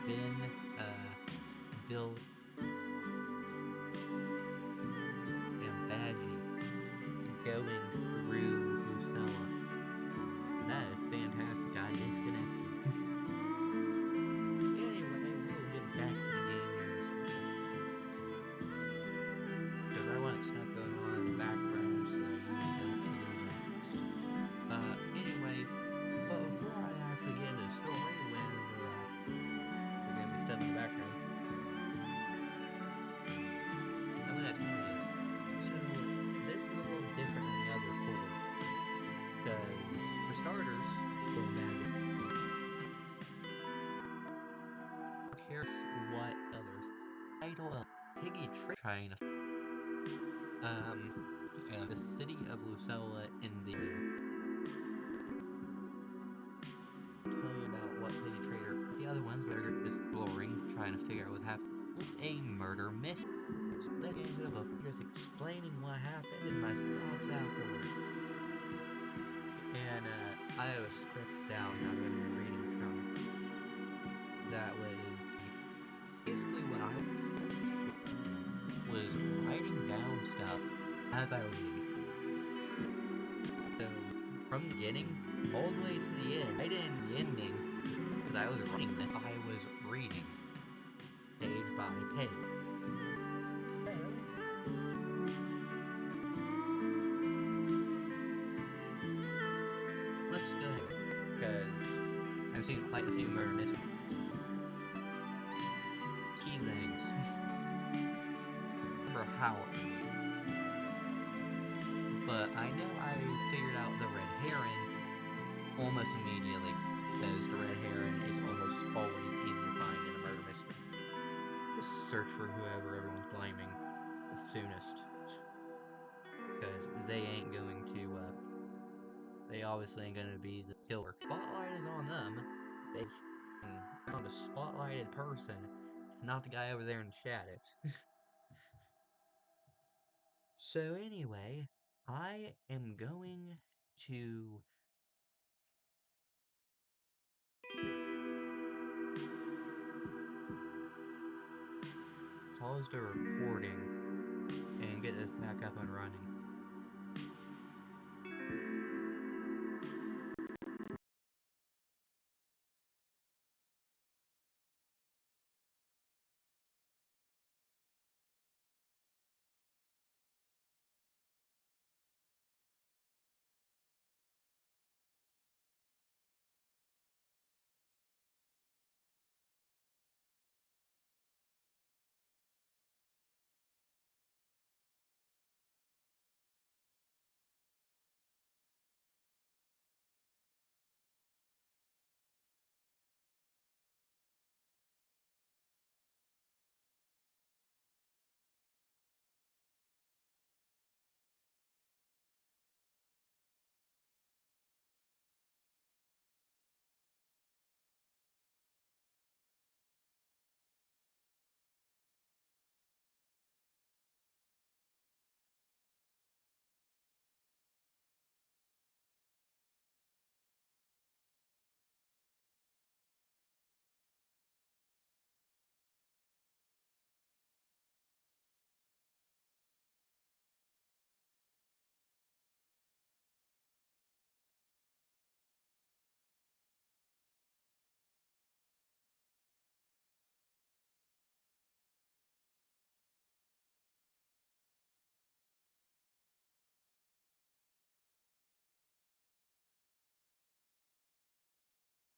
been Bill and Badgy going through Lucella. That is fantastic. I disconnected. Anyway, we'll get back to the game here in a second. Because I want stuff going on in the background so you don't lose interest. Anyway, but before I actually get into the story, when there's gonna be stuff in the background, I'm gonna tell you this. So, this is a little different than the other four. Because, for starters, going back, who cares what others? Title of Piggy trying to and the city of Lucella in the tell you about what Piggy Traitor. The other ones were just exploring, trying to figure out what happened. It's a murder mystery. Let's get into the book, just explaining what happened and my thoughts afterwards. And I have a script down that I'm going to be reading from. That was basically what I was writing down stuff as I was reading. So from the beginning all the way to the end, I didn't the ending because I was writing this. I was reading page by page. Let's go ahead because I've seen quite a few murder mysteries. Key things. Remember how, but I know I figured out the red herring almost immediately because the red herring is almost always easy to find in a murder mystery. Just search for whoever everyone's blaming the soonest because they ain't going to they obviously ain't gonna be the killer. Spotlight is on them. They found a spotlighted person, not the guy over there in the shadows. So anyway, I am going to pause the recording and get this back up and running.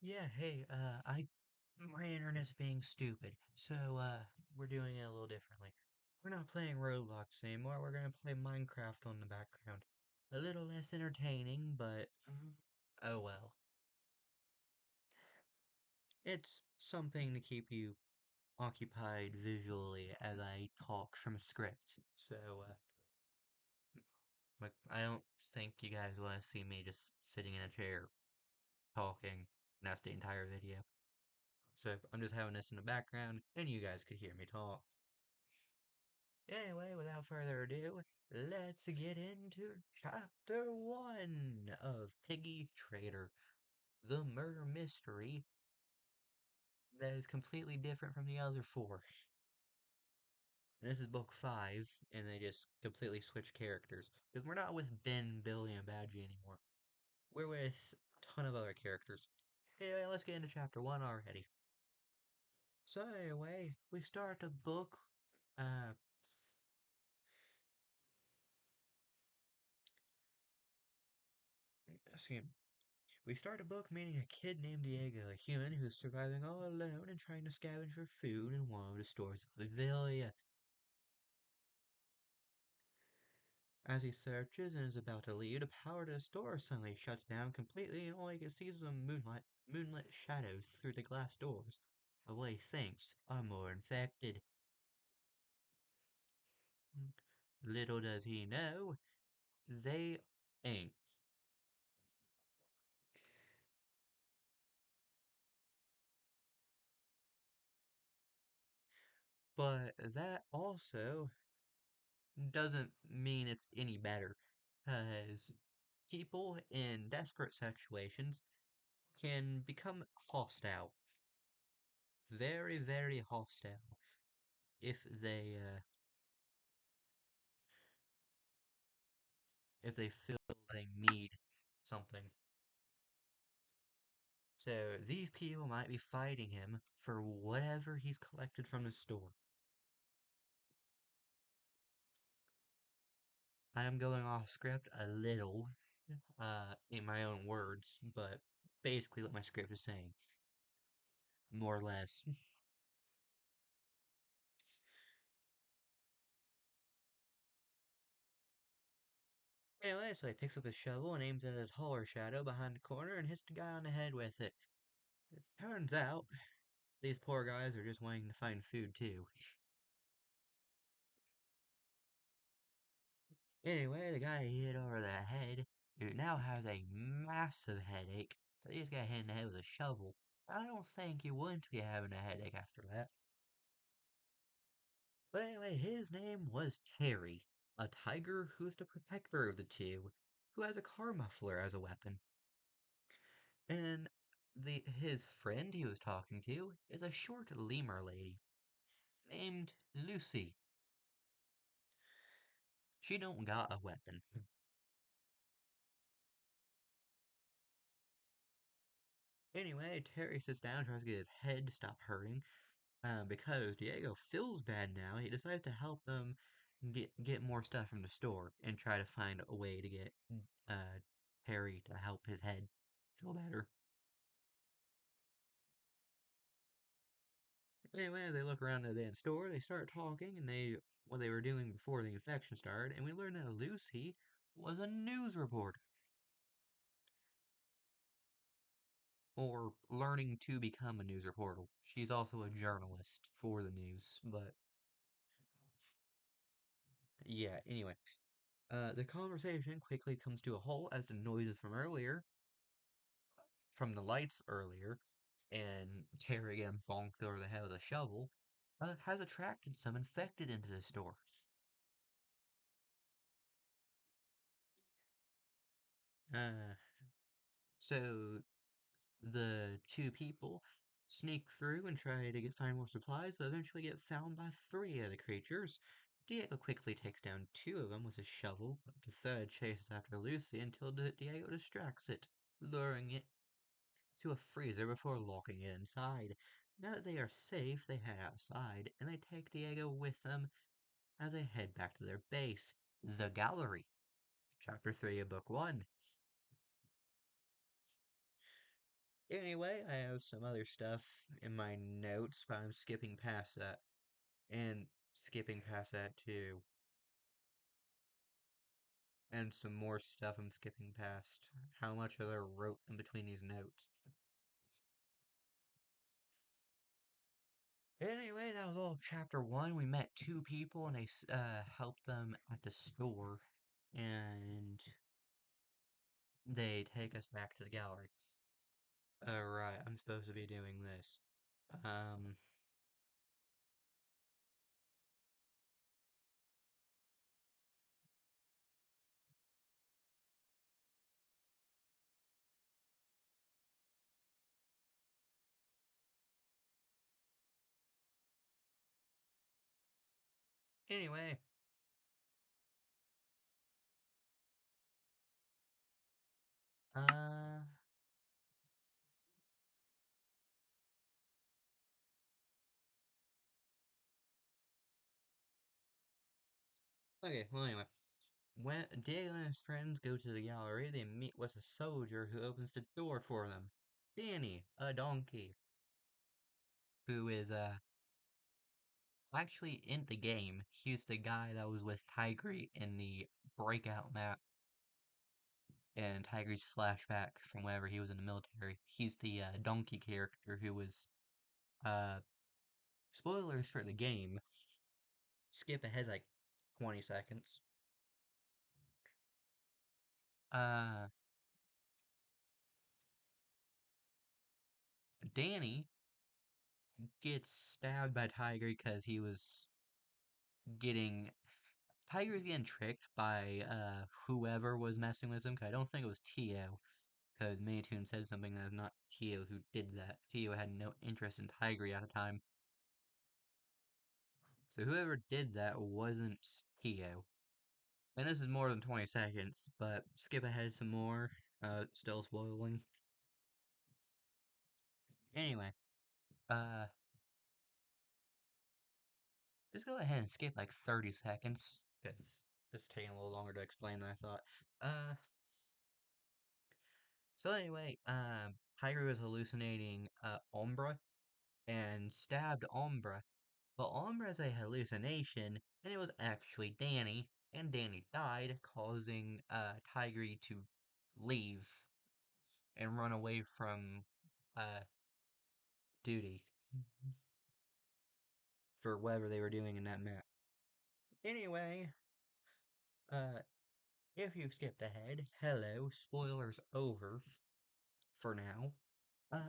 Yeah, hey, my internet's being stupid, so, we're doing it a little differently. We're not playing Roblox anymore, we're gonna play Minecraft on the background. A little less entertaining, but, oh well. It's something to keep you occupied visually as I talk from a script, so, like, I don't think you guys want to see me just sitting in a chair talking, and that's the entire video. So I'm just having this in the background, and you guys could hear me talk. Anyway, without further ado, let's get into Chapter 1 of Piggy Traitor, the murder mystery that is completely different from the other four. And this is book 5, and they just completely switch characters. Because we're not with Ben, Billy, and Badgy anymore. We're with a ton of other characters. Anyway, let's get into chapter 1 already. So anyway, we start the book, uh, excuse me. We start a book meeting a kid named Diego, a human who's surviving all alone and trying to scavenge for food in one of the stores of Vigilia. As he searches and is about to leave, the power to the store suddenly shuts down completely and all he can see is some moonlit shadows through the glass doors of what he thinks are more infected. Little does he know, they ain't. But that also doesn't mean it's any better, because people in desperate situations can become hostile, very, very hostile, if they feel they need something. So these people might be fighting him for whatever he's collected from the store. I am going off script a little, in my own words, but basically what my script is saying, more or less. Anyway, so he picks up his shovel and aims at a taller shadow behind the corner and hits the guy on the head with it. It turns out, these poor guys are just wanting to find food too. Anyway, the guy he hit over the head, who now has a massive headache, so he just got hit in the head with a shovel. I don't think he wouldn't be having a headache after that. But anyway, his name was Terry, a tiger who's the protector of the two, who has a car muffler as a weapon. And his friend he was talking to is a short lemur lady named Lucy. She don't got a weapon. Anyway, Terry sits down, tries to get his head to stop hurting. Because Diego feels bad now, he decides to help them get more stuff from the store and try to find a way to get uh Terry to help his head feel better. Anyway, they look around the damn store, they start talking, and what they were doing before the infection started, and we learn that Lucy was a news reporter, or learning to become a news reporter. She's also a journalist for the news, but yeah, anyway. The conversation quickly comes to a halt as the noises from the lights earlier, and Terry again bonked over the head with a shovel, has attracted some infected into the store. Uh, so the two people sneak through and try to find more supplies, but eventually get found by three of the creatures. Diego quickly takes down two of them with his shovel, but the third chases after Lucy until Diego distracts it, luring it to a freezer before locking it inside. Now that they are safe, they head outside, and they take Diego with them as they head back to their base, the gallery. Chapter 3 of Book 1. Anyway, I have some other stuff in my notes, but I'm skipping past that. And skipping past that too. And some more stuff I'm skipping past. How much I wrote in between these notes. Anyway, that was all of chapter 1. We met two people and I helped them at the store. And they take us back to the gallery. Alright, I'm supposed to be doing this. Um, Anyway, uh, okay, well, anyway. When Diego and his friends go to the gallery, they meet with a soldier who opens the door for them. Danny, a donkey, who is, actually in the game. He's the guy that was with Tigray in the breakout map and Tigre's flashback from whenever he was in the military. He's the donkey character who was uh spoilers for the game. Skip ahead like 20 seconds. Uh Danny gets stabbed by Tiger because he was getting Tiger's getting tricked by whoever was messing with him. 'Cause I don't think it was Tio, because Maytoon said something that is not Tio who did that. Tio had no interest in Tiger at the time. So whoever did that wasn't Tio. And this is more than 20 seconds, but skip ahead some more. Still spoiling. Anyway, uh, just go ahead and skip like 30 seconds, because it's taking a little longer to explain than I thought. Uh, so anyway, Tiger was hallucinating, Umbra, and stabbed Umbra. But Umbra is a hallucination, and it was actually Danny, and Danny died, causing, Tigray to leave and run away from, uh, duty for whatever they were doing in that map. Anyway, uh, if you've skipped ahead, hello, spoilers over for now.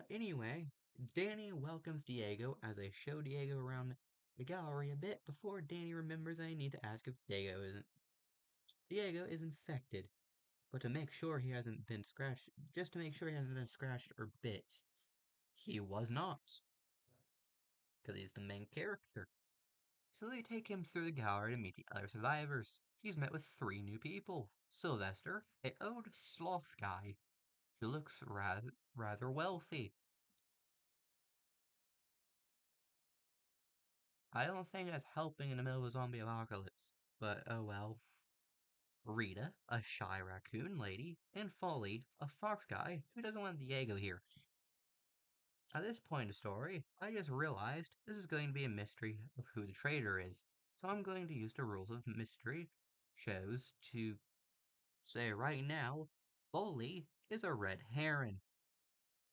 Anyway, Danny welcomes Diego as they show Diego around the gallery a bit before Danny remembers they need to ask if Diego is infected, but to make sure he hasn't been scratched, just to make sure he hasn't been scratched or bit. He was not, because he's the main character. So they take him through the gallery to meet the other survivors. He's met with three new people. Sylvester, an old sloth guy who looks rather wealthy. I don't think that's helping in the middle of a zombie apocalypse, but oh well. Rita, a shy raccoon lady, and Folly, a fox guy who doesn't want Diego here. At this point in the story, I just realized this is going to be a mystery of who the traitor is, so I'm going to use the rules of mystery shows to say right now, Foley is a red herring.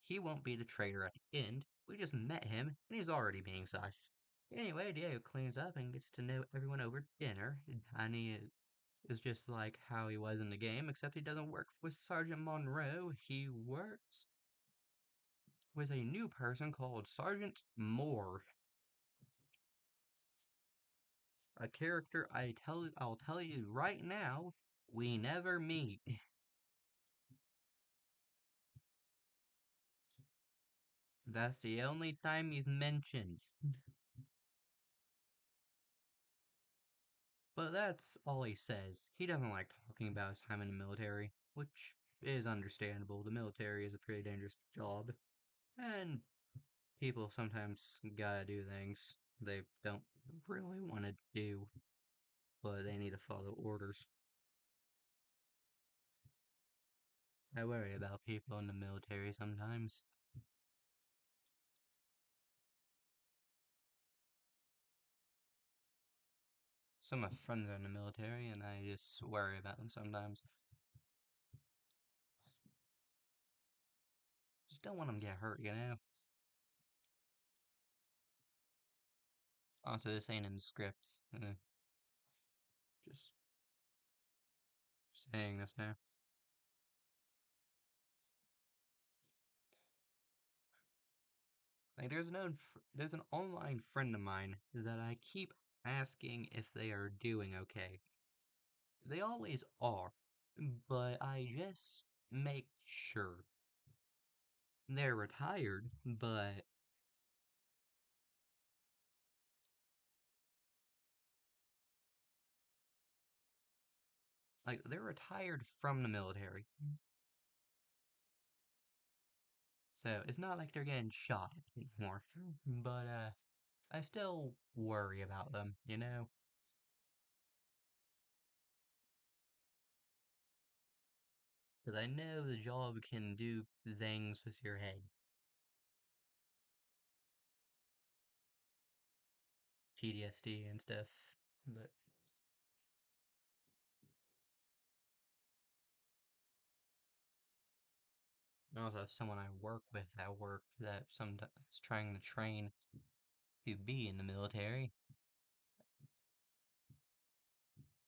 He won't be the traitor at the end. We just met him, and he's already being sus. Anyway, Diego cleans up and gets to know everyone over dinner. Danny is just like how he was in the game, except he doesn't work with Sergeant Monroe. He works with a new person called Sergeant Moore. A character I'll tell you right now, we never meet. That's the only time he's mentioned. But that's all he says. He doesn't like talking about his time in the military, which is understandable. The military is a pretty dangerous job, and people sometimes gotta do things they don't really want to do, but they need to follow orders. I worry about people in the military sometimes. Some of my friends are in the military, and I just worry about them sometimes. Just don't want them to get hurt, you know? Also, this ain't in the scripts. Just saying this now. Like, there's an online friend of mine that I keep asking if they are doing okay. They always are, but I just make sure. They're retired, but Like, they're retired from the military. So it's not like they're getting shot anymore. But, I still worry about them, you know? Because I know the job can do things with your head. PTSD and stuff. But I also have someone I work with at work that sometimes trying to train to be in the military.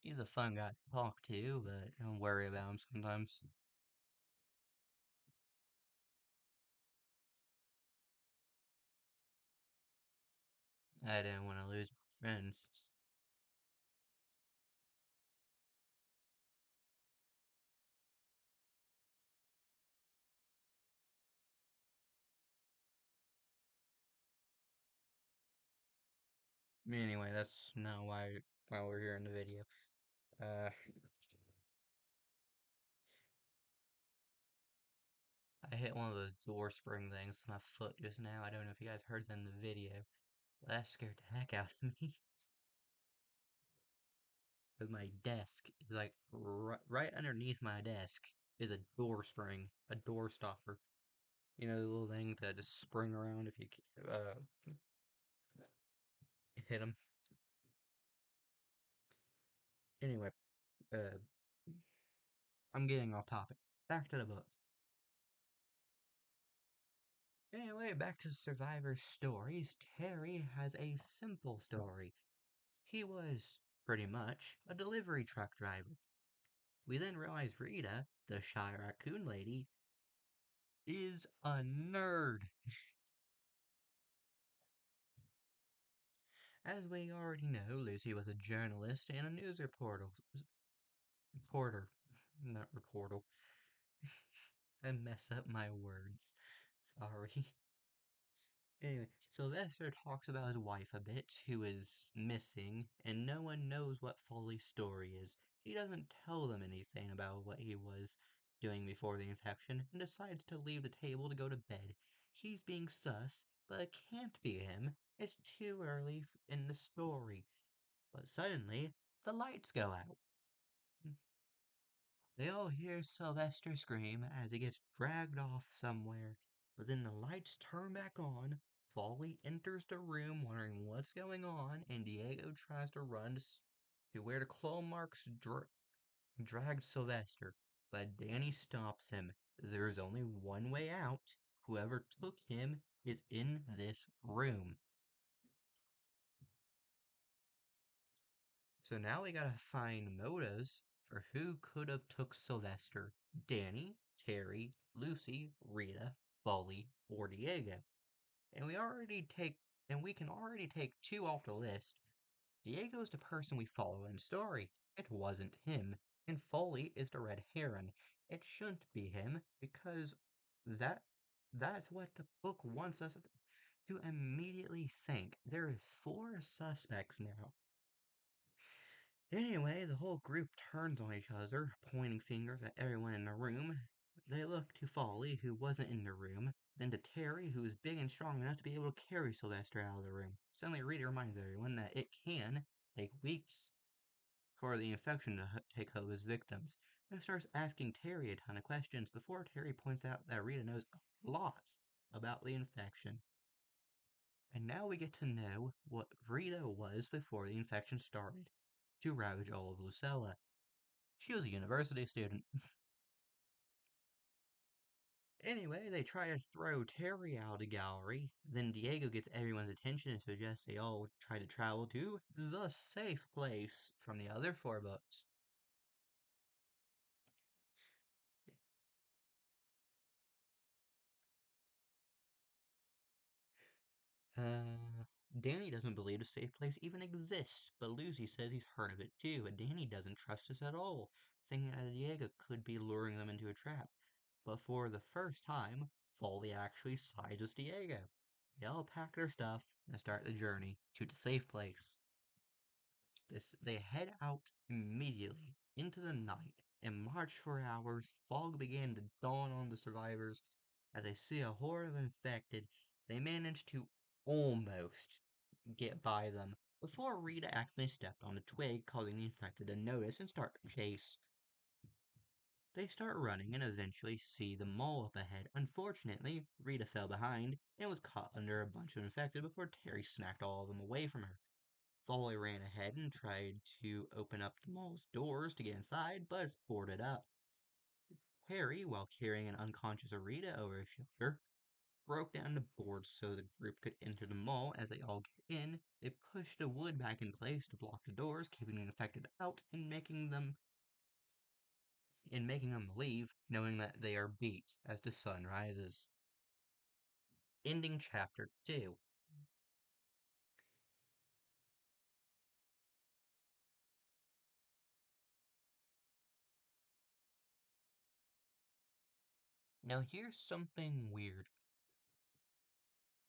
He's a fun guy to talk to, but I worry about him sometimes. I didn't want to lose my friends. Anyway, that's not why we're here in the video. Uh, I hit one of those door spring things with my foot just now. I don't know if you guys heard that in the video. But that scared the heck out of me. Because my desk is like right underneath my desk is a door spring, a door stopper. You know, the little things that just spring around if you uh, hit them. Anyway, uh, I'm getting off topic. Back to the book. Anyway, back to Survivor's stories. Terry has a simple story. He was, pretty much, a delivery truck driver. We then realize Rita, the shy raccoon lady, is a nerd. As we already know, Lucy was a journalist and a news reporter, not reporter. I mess up my words. Sorry. Anyway, Sylvester talks about his wife a bit, who is missing, and no one knows what Foley's story is. He doesn't tell them anything about what he was doing before the infection, and decides to leave the table to go to bed. He's being sus, but it can't be him. It's too early in the story. But suddenly, the lights go out. They all hear Sylvester scream as he gets dragged off somewhere, but then the lights turn back on. Foley enters the room wondering what's going on, and Diego tries to run to where the claw marks dragged Sylvester, but Danny stops him. There's only one way out. Whoever took him is in this room. So now we gotta find motives for who could have took Sylvester. Danny, Terry, Lucy, Rita, Foley, or Diego. And we can already take two off the list. Diego's the person we follow in the story. It wasn't him. And Foley is the red heron. It shouldn't be him because that that's what the book wants us to immediately think. There is four suspects now. Anyway, the whole group turns on each other, pointing fingers at everyone in the room. They look to Foley, who wasn't in the room, then to Terry, who is big and strong enough to be able to carry Sylvester out of the room. Suddenly, Rita reminds everyone that it can take weeks for the infection to take hold of his victims, and starts asking Terry a ton of questions before Terry points out that Rita knows a lot about the infection. And now we get to know what Rita was before the infection started to ravage all of Lucella. She was a university student. Anyway, they try to throw Terry out of the gallery. Then Diego gets everyone's attention and suggests they all try to travel to the safe place from the other four boats. Danny doesn't believe the safe place even exists, but Lucy says he's heard of it too, and Danny doesn't trust us at all, thinking that Diego could be luring them into a trap. But for the first time, Foley actually sides with Diego. They all pack their stuff and start the journey to the safe place. They head out immediately. Into the night and marched for hours. Fog began to dawn on the survivors. As they see a horde of infected, they managed to almost get by them before Rita accidentally stepped on a twig, causing the infected to notice and start to chase. They start running and eventually see the mole up ahead. Unfortunately, Rita fell behind and was caught under a bunch of infected before Terry snacked all of them away from her. Foley ran ahead and tried to open up the mole's doors to get inside, but it's boarded up. Harry, while carrying an unconscious Rita over his shoulder, broke down the boards so the group could enter the mall. As they all get in, they push the wood back in place to block the doors, keeping the infected out and making them leave, knowing that they are beat as the sun rises. Ending chapter 2. Now here's something weird.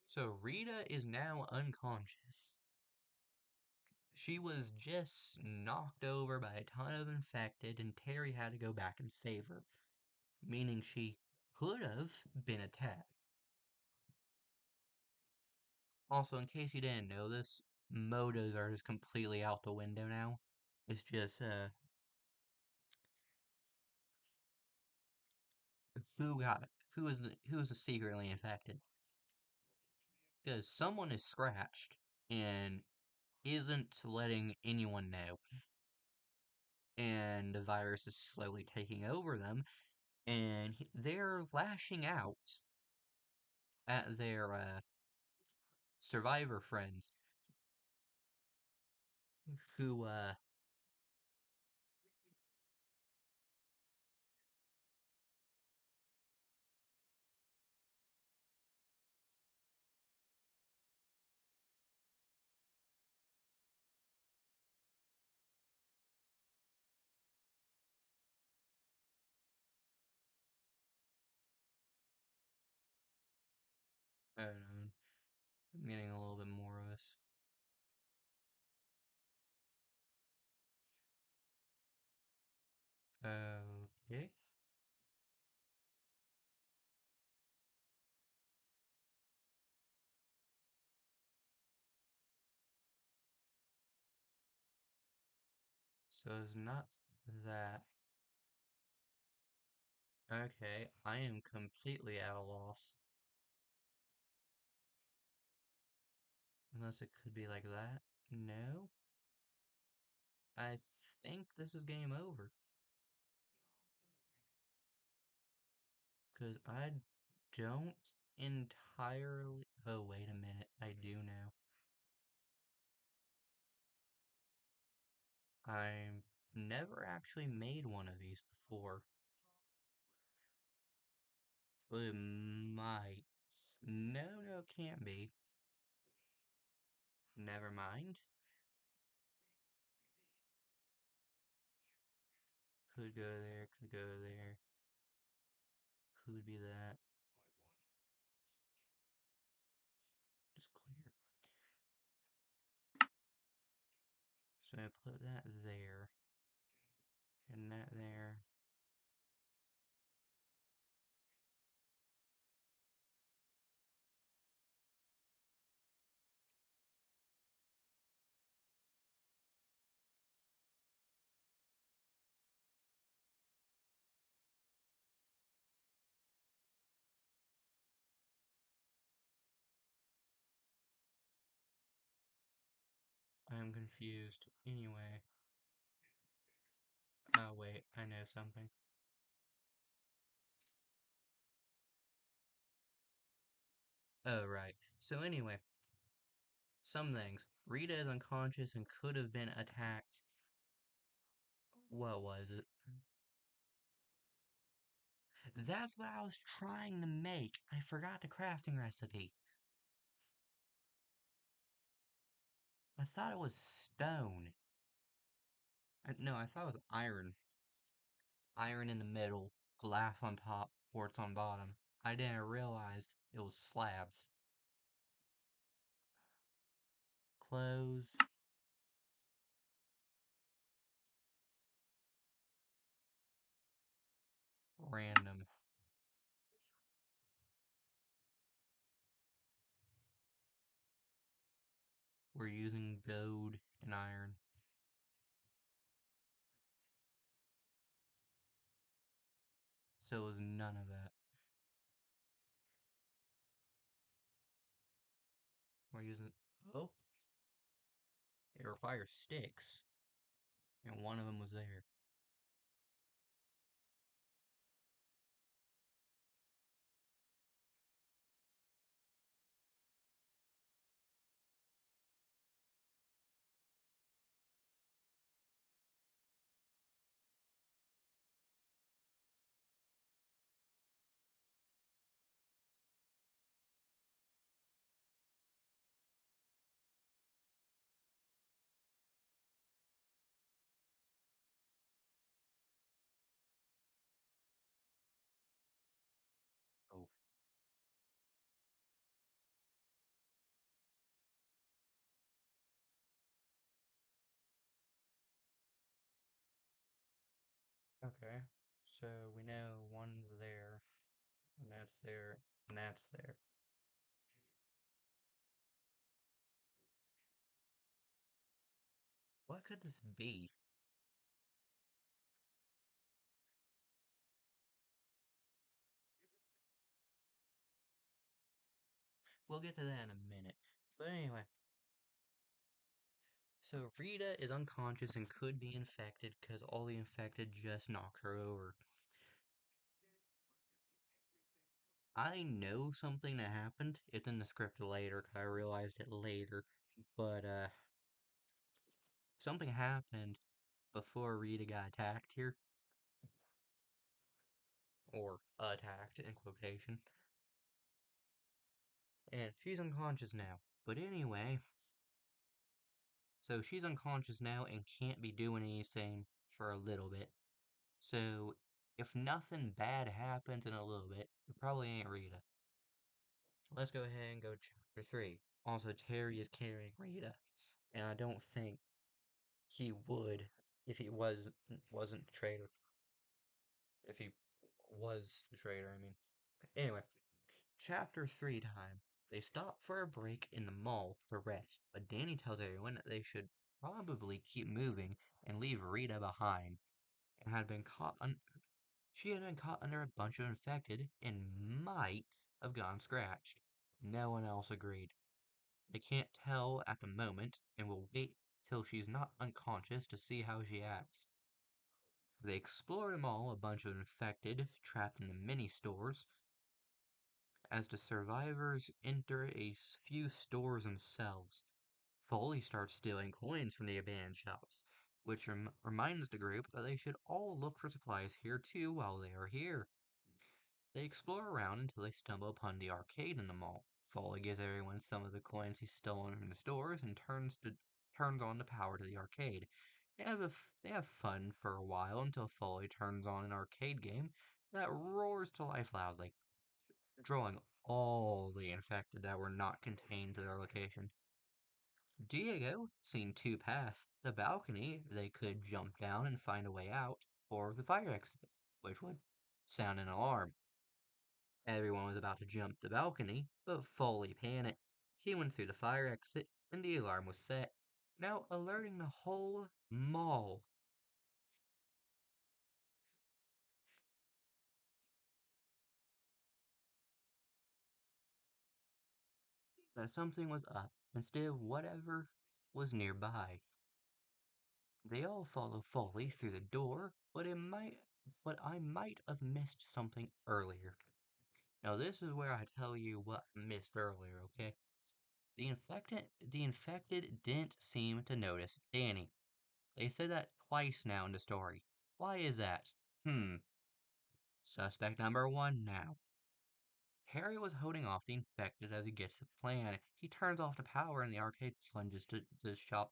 So Rita is now unconscious. She was just knocked over by a ton of infected, and Terry had to go back and save her, meaning she could have been attacked. Also, in case you didn't know this, motos are just completely out the window now. It's just, who got, who is the secretly infected? Because someone is scratched and isn't letting anyone know. And the virus is slowly taking over them, and they're lashing out at their survivor friends who I don't know, I'm getting a little bit more of this. Okay. So it's not that. Okay, I am completely at a loss. Unless it could be like that. No. I think this is game over. Because I don't entirely. Oh, wait a minute. I do now. I've never actually made one of these before. But it might. No, no, can't be. Never mind. Could go there, could go there. Could be that. Just clear. So I put that there. And that there. I am confused. Anyway. Oh, wait, I know something. Oh, right. So anyway, some things. Rita is unconscious and could have been attacked. What was it? That's what I was trying to make. I forgot the crafting recipe. I thought it was stone. No, I thought it was iron. Iron in the middle, glass on top, quartz on bottom. I didn't realize it was slabs. Close. random. We're using gold and iron. So it was none of that. We're using. Oh, it requires sticks, and one of them was there. Oh, okay. So we know one's there, and that's there, and that's there. What could this be? We'll get to that in a minute. But anyway, so Rita is unconscious and could be infected because all the infected just knocked her over. I know something that happened. It's in the script later 'cause I realized it later. But something happened before Rita got attacked here, or attacked in quotation. And she's unconscious now. But anyway, so she's unconscious now and can't be doing anything for a little bit. So if nothing bad happens in a little bit, it probably ain't Rita. Let's go ahead and go to chapter 3. Also, Terry is carrying Rita, and I don't think he would if he wasn't the traitor. If he was the traitor, I mean. Anyway, chapter 3 time. They stop for a break in the mall to rest, but Danny tells everyone that they should probably keep moving and leave Rita behind, and had been caught she had been caught under a bunch of infected and might have gone scratched. No one else agreed. They can't tell at the moment and will wait till she's not unconscious to see how she acts. They explore them all, a bunch of infected, trapped in the mini stores. As the survivors enter a few stores themselves, Foley starts stealing coins from the abandoned shops, which reminds the group that they should all look for supplies here too while they are here. They explore around until they stumble upon the arcade in the mall. Foley gives everyone some of the coins he's stolen from the stores and turns on the power to the arcade. They have fun for a while until Foley turns on an arcade game that roars to life loudly, drawing all the infected that were not contained to their location. Diego seen two paths: the balcony they could jump down and find a way out, or the fire exit, which would sound an alarm. Everyone was about to jump the balcony, but Foley panicked. He went through the fire exit, and the alarm was set, now alerting the whole mall that something was up instead of whatever was nearby. They all follow Foley through the door, but I might have missed something earlier. Now this is where I tell you what I missed earlier, okay? The infected didn't seem to notice Danny. They said that twice now in the story. Why is that? Hmm. Suspect number one now. Harry was holding off the infected as he gets the plan. He turns off the power and the arcade plunges to the shop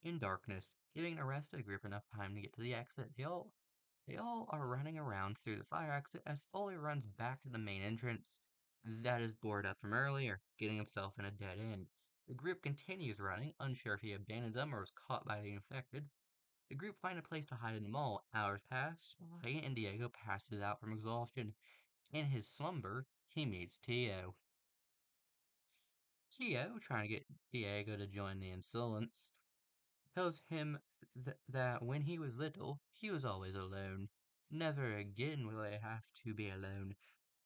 in darkness, giving the rest of the group enough time to get to the exit. They all are running around through the fire exit as Foley runs back to the main entrance that is boarded up from earlier, getting himself in a dead end. The group continues running, unsure if he abandoned them or was caught by the infected. The group find a place to hide in the mall. Hours pass by, and Diego passes out from exhaustion. In his slumber, he meets Tio. Tio, trying to get Diego to join the insolence, tells him that when he was little, he was always alone. Never again will I have to be alone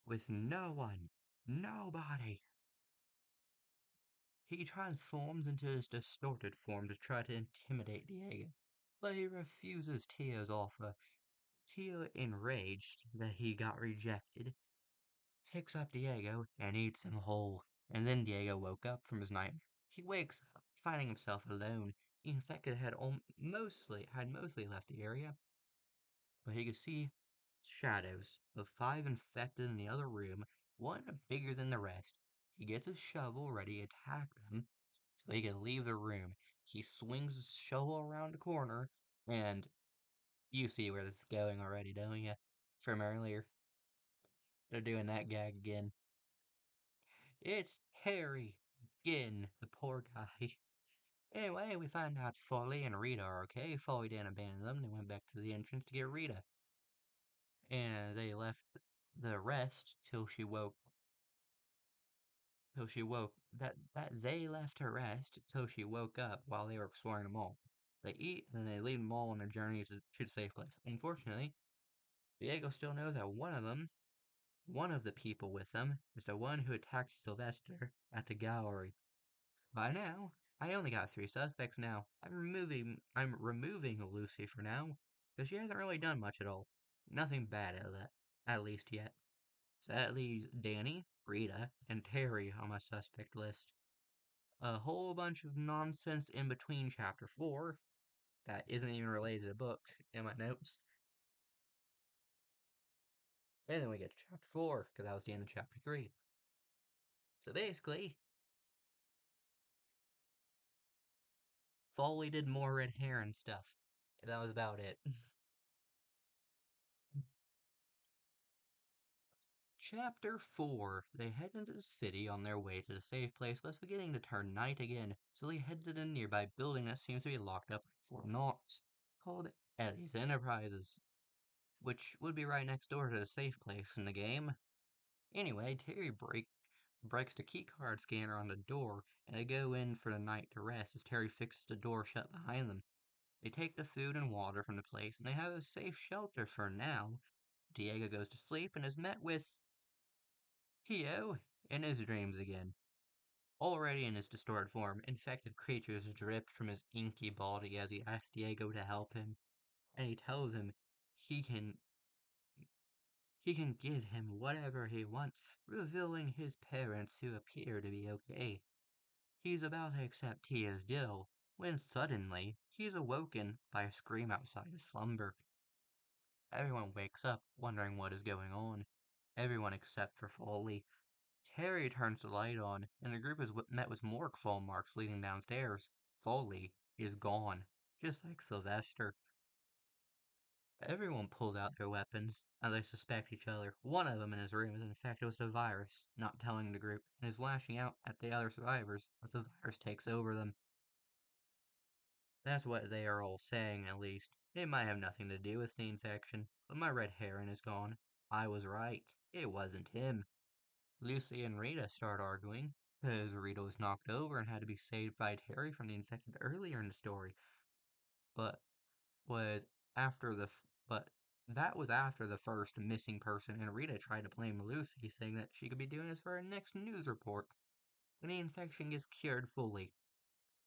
with no one, nobody. He transforms into his distorted form to try to intimidate Diego, but he refuses Tio's offer. Tio, enraged that he got rejected, picks up Diego and eats him whole. And then Diego woke up from his nightmare. He wakes up, finding himself alone. The infected had mostly left the area, but he could see shadows of 5 infected in the other room, one bigger than the rest. He gets his shovel ready to attack them so he can leave the room. He swings his shovel around the corner, and you see where this is going already, don't you? From earlier. They're doing that gag again. It's Harry again, the poor guy. Anyway, we find out Foley and Rita are okay. Foley didn't abandon them. They went back to the entrance to get Rita. And they left the rest till she woke. That they left her rest till she woke up while they were exploring the mall. They eat and then they leave the mall on their journey to the safe place. Unfortunately, Diego still knows that one of the people with them, is the one who attacked Sylvester at the gallery. By now, I only got 3 suspects now. I'm removing Lucy for now, because she hasn't really done much at all. Nothing bad at least yet. So that leaves Danny, Rita, and Terry on my suspect list. A whole bunch of nonsense in between chapter 4 that isn't even related to the book in my notes. And then we get to chapter 4, because that was the end of chapter 3. So basically, Foley did more red hair and stuff. That was about it. Chapter 4. They head into the city on their way to the safe place, but it's beginning to turn night again, so they head to the nearby building that seems to be locked up like Fort Knox, called Eddie's Enterprises, which would be right next door to the safe place in the game. Anyway, breaks the keycard scanner on the door, and they go in for the night to rest as Terry fixes the door shut behind them. They take the food and water from the place, and they have a safe shelter for now. Diego goes to sleep and is met with Tio in his dreams again. Already in his distorted form, infected creatures drip from his inky body as he asks Diego to help him, and he tells him he can he can give him whatever he wants, revealing his parents who appear to be okay. He's about to accept Tia's deal, when suddenly he's awoken by a scream outside his slumber. Everyone wakes up, wondering what is going on. Everyone except for Foley. Terry turns the light on, and the group is met with more claw marks leading downstairs. Foley is gone, just like Sylvester. Everyone pulls out their weapons, and they suspect each other. One of them in his room is infected with the virus, not telling the group, and is lashing out at the other survivors as the virus takes over them. That's what they are all saying, at least. It might have nothing to do with the infection, but my red heron is gone. I was right. It wasn't him. Lucy and Rita start arguing, because Rita was knocked over and had to be saved by Terry from the infected earlier in the story, but was after the but that was after the first missing person, and Rita tried to blame Lucy, saying that she could be doing this for her next news report. When the infection gets cured fully,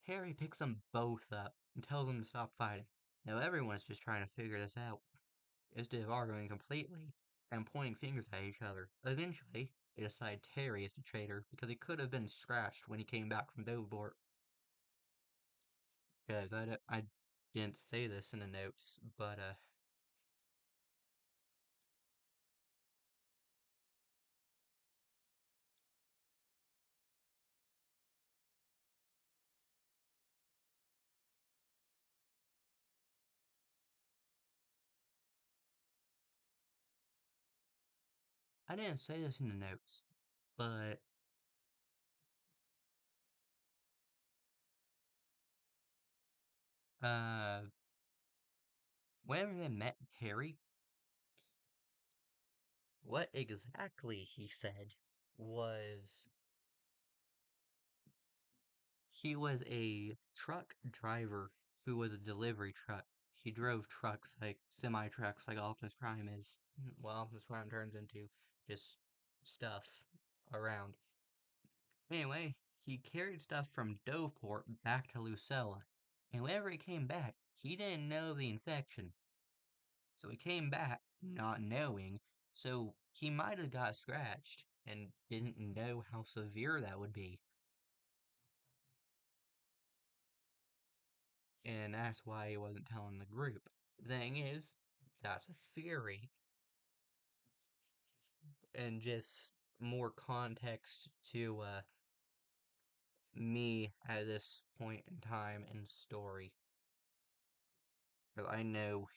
Harry picks them both up and tells them to stop fighting. Now everyone's just trying to figure this out, instead of arguing completely and pointing fingers at each other. Eventually, they decide Terry is the traitor because he could have been scratched when he came back from Doverport. Guys, I didn't say this in the notes, but I didn't say this in the notes, but uh, Whenever they met Harry, what exactly he said was he was a truck driver who was a delivery truck. He drove trucks like semi trucks, like Optimus Prime is. Well, Optimus Prime turns into just stuff around. Anyway, he carried stuff from Doveport back to Lucella, and whenever he came back, he didn't know the infection. So he came back not knowing, so he might have got scratched and didn't know how severe that would be. And that's why he wasn't telling the group. Thing is, that's a theory, and just more context to me at this point in time in the story. Because I know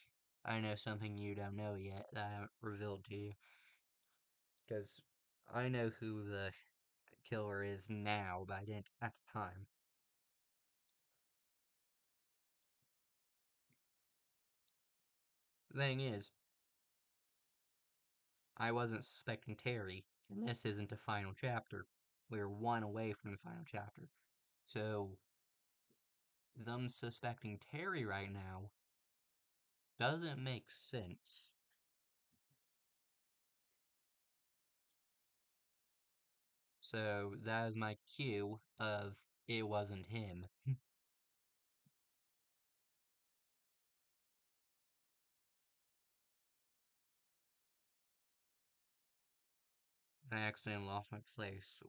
something you don't know yet that I haven't revealed to you. Because I know who the killer is now, but I didn't at the time. The thing is, I wasn't suspecting Terry, and this isn't the final chapter. We're one away from the final chapter. So, them suspecting Terry right now doesn't make sense. So, that is my cue of it wasn't him. I accidentally lost my place.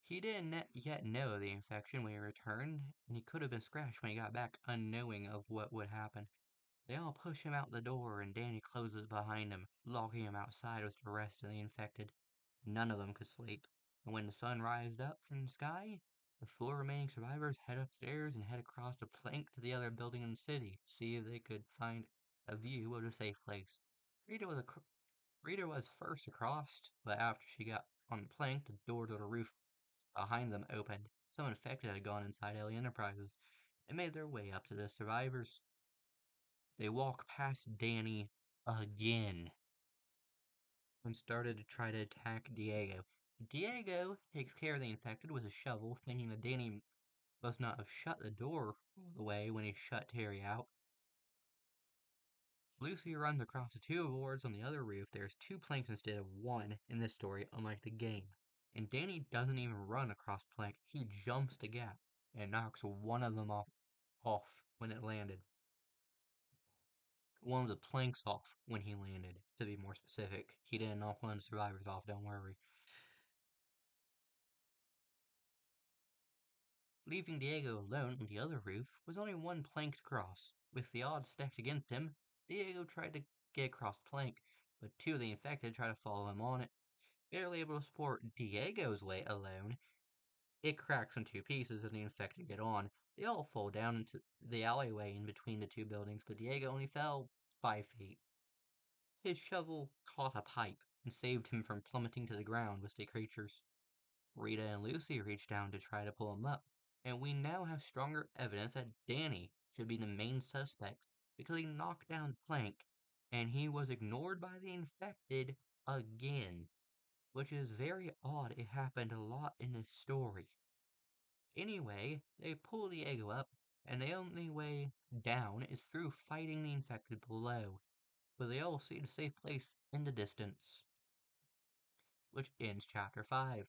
He didn't yet know the infection when he returned, and he could have been scratched when he got back, unknowing of what would happen. They all push him out the door, and Danny closes behind him, locking him outside with the rest of the infected. None of them could sleep, and when the sun rised up from the sky, the four remaining survivors head upstairs and head across the plank to the other building in the city, see if they could find a view of a safe place. Rita was, Rita was first across, but after she got on the plank, the door to the roof behind them opened. Some infected had gone inside Alien Enterprises and made their way up to the survivors. They walk past Danny again and started to try to attack Diego. Diego takes care of the infected with a shovel, thinking that Danny must not have shut the door all the way when he shut Terry out. Lucy runs across the two boards on the other roof. There's two planks instead of one in this story, unlike the game. And Danny doesn't even run across plank, he jumps the gap and knocks one of them off when it landed. One of the planks off when he landed, to be more specific. He didn't knock one of the survivors off, don't worry. Leaving Diego alone on the other roof was only one plank to cross. With the odds stacked against him, Diego tried to get across the plank, but two of the infected tried to follow him on it. Barely able to support Diego's weight alone, it cracks in two pieces and the infected get on. They all fall down into the alleyway in between the two buildings, but Diego only fell 5 feet. His shovel caught a pipe and saved him from plummeting to the ground with the creatures. Rita and Lucy reached down to try to pull him up, and we now have stronger evidence that Danny should be the main suspect because he knocked down Plank and he was ignored by the infected again, which is very odd. It happened a lot in this story. Anyway, they pull Diego up, and the only way down is through fighting the infected below, but they all see a safe place in the distance, which ends chapter 5.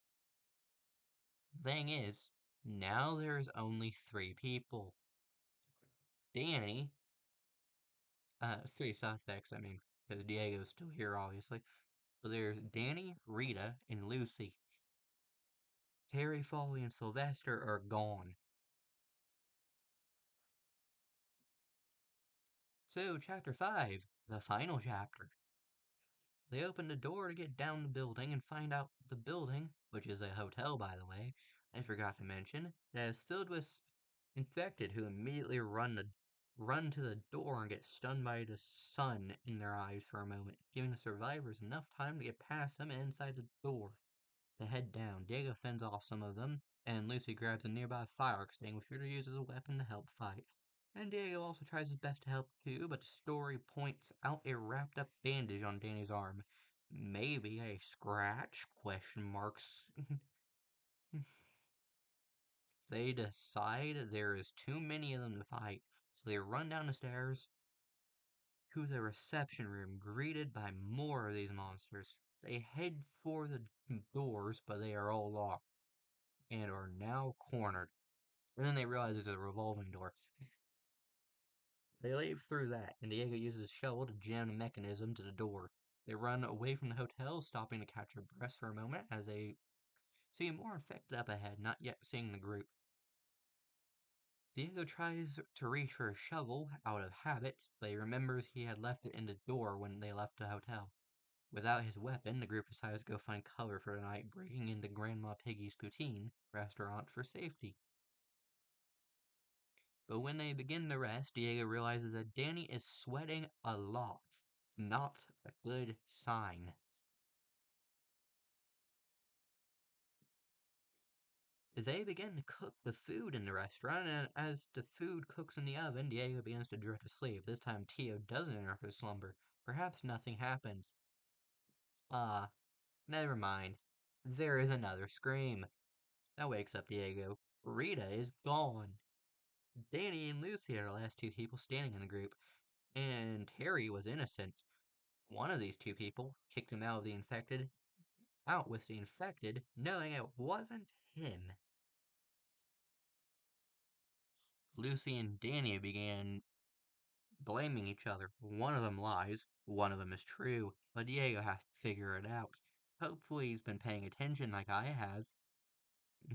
Thing is, now there is only 3 people. Danny, three suspects, I mean, because Diego's still here, obviously. But there's Danny, Rita, and Lucy. Terry, Foley, and Sylvester are gone. So, chapter 5, the final chapter. They open the door to get down the building and find out the building, which is a hotel by the way, I forgot to mention, that is filled with infected who immediately run to the door and get stunned by the sun in their eyes for a moment, giving the survivors enough time to get past them and inside the door. They head down. Diego fends off some of them, and Lucy grabs a nearby fire extinguisher to use as a weapon to help fight. And Diego also tries his best to help too, but the story points out a wrapped up bandage on Danny's arm. Maybe a scratch? Question marks. They decide there is too many of them to fight, so they run down the stairs to the reception room, greeted by more of these monsters. They head for the doors, but they are all locked and are now cornered. And then they realize it's a revolving door. They leave through that, and Diego uses a shovel to jam the mechanism to the door. They run away from the hotel, stopping to catch their breaths for a moment as they see more infected up ahead, not yet seeing the group. Diego tries to reach for a shovel out of habit, but he remembers he had left it in the door when they left the hotel. Without his weapon, the group decides to go find cover for the night, breaking into Grandma Piggy's poutine restaurant for safety. But when they begin to rest, Diego realizes that Danny is sweating a lot. Not a good sign. They begin to cook the food in the restaurant, and as the food cooks in the oven, Diego begins to drift asleep. This time, Tio doesn't interrupt his slumber. Perhaps nothing happens. Ah, never mind. There is another scream. That wakes up Diego. Rita is gone. Danny and Lucy are the last two people standing in the group, and Harry was innocent. One of these two people kicked him out with the infected, knowing it wasn't him. Lucy and Danny began blaming each other. One of them lies, one of them is true, but Diego has to figure it out. Hopefully he's been paying attention like I have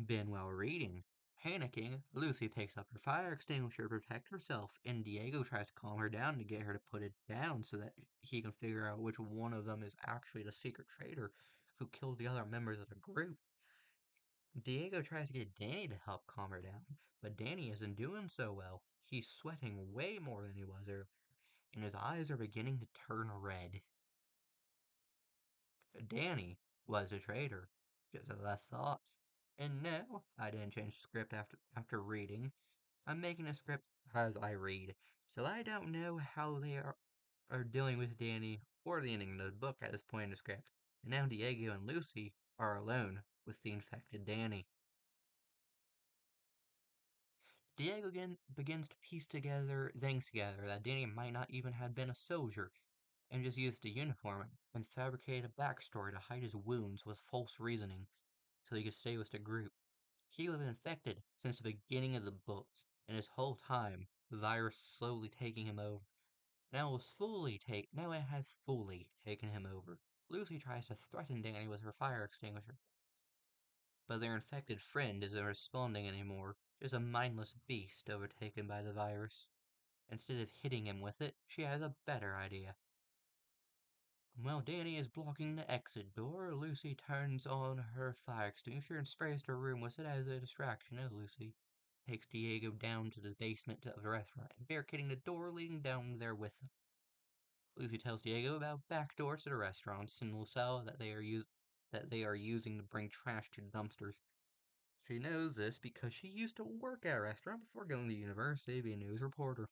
been while reading. Panicking, Lucy picks up her fire extinguisher to protect herself, and Diego tries to calm her down to get her to put it down so that he can figure out which one of them is actually the secret traitor who killed the other members of the group. Diego tries to get Danny to help calm her down, but Danny isn't doing so well. He's sweating way more than he was earlier, and his eyes are beginning to turn red. Danny was a traitor, just as I thought. And no, I didn't change the script after reading. I'm making a script as I read, so I don't know how are dealing with Danny or the ending of the book at this point in the script. And now Diego and Lucy are alone with the infected Danny. Diego again begins to piece things together that Danny might not even have been a soldier, and just used a uniform and fabricated a backstory to hide his wounds with false reasoning, so he could stay with the group. He was infected since the beginning of the book, and this whole time, the virus slowly taking him over. Now it has fully taken him over. Lucy tries to threaten Danny with her fire extinguisher, but their infected friend isn't responding anymore, just a mindless beast overtaken by the virus. Instead of hitting him with it, she has a better idea. While Danny is blocking the exit door, Lucy turns on her fire extinguisher and sprays the room with it as a distraction as Lucy takes Diego down to the basement of the restaurant, barricading the door leading down there with them. Lucy tells Diego about back doors to the restaurants in LaSalle that they are using to bring trash to the dumpsters. She knows this because she used to work at a restaurant before going to university to be a news reporter.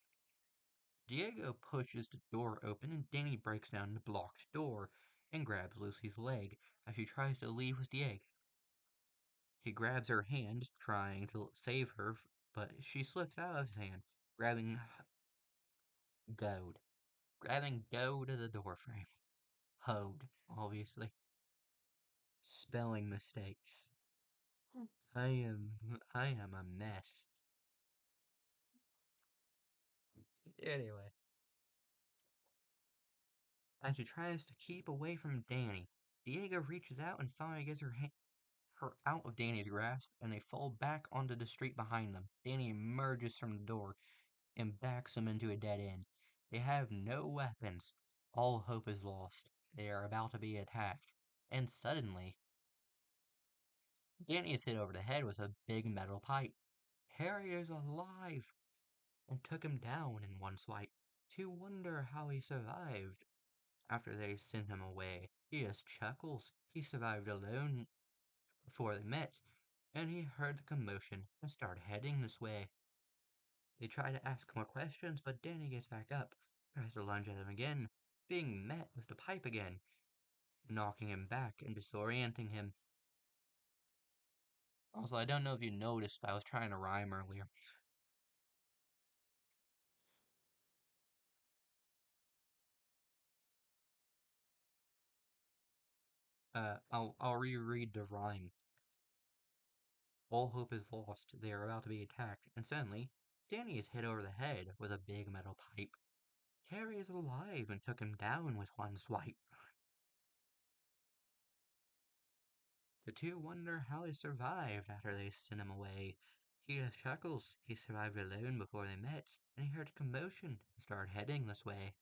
Diego pushes the door open and Danny breaks down the blocked door and grabs Lucy's leg as she tries to leave with Diego. He grabs her hand, trying to save her, but she slips out of his hand, grabbing Goad. Grabbing Goad to the doorframe. Hode, obviously. Spelling mistakes. I am a mess. Anyway, as she tries to keep away from Danny, Diego reaches out and finally gets her out of Danny's grasp, and they fall back onto the street behind them. Danny emerges from the door and backs them into a dead end. They have no weapons. All hope is lost. They are about to be attacked. And suddenly, Danny is hit over the head with a big metal pipe. Harry is alive and took him down in one swipe. To wonder how he survived after they sent him away. He just chuckles. He survived alone before they met, and he heard the commotion and started heading this way. They try to ask more questions, but Danny gets back up, tries to lunge at him again, being met with the pipe again, knocking him back and disorienting him. Also, I don't know if you noticed, but I was trying to rhyme earlier. I'll reread the rhyme. All hope is lost. They are about to be attacked, and suddenly, Danny is hit over the head with a big metal pipe. Terry is alive and took him down with one swipe. The two wonder how he survived after they sent him away. He just chuckles. He survived alone before they met, and he heard a commotion and started heading this way.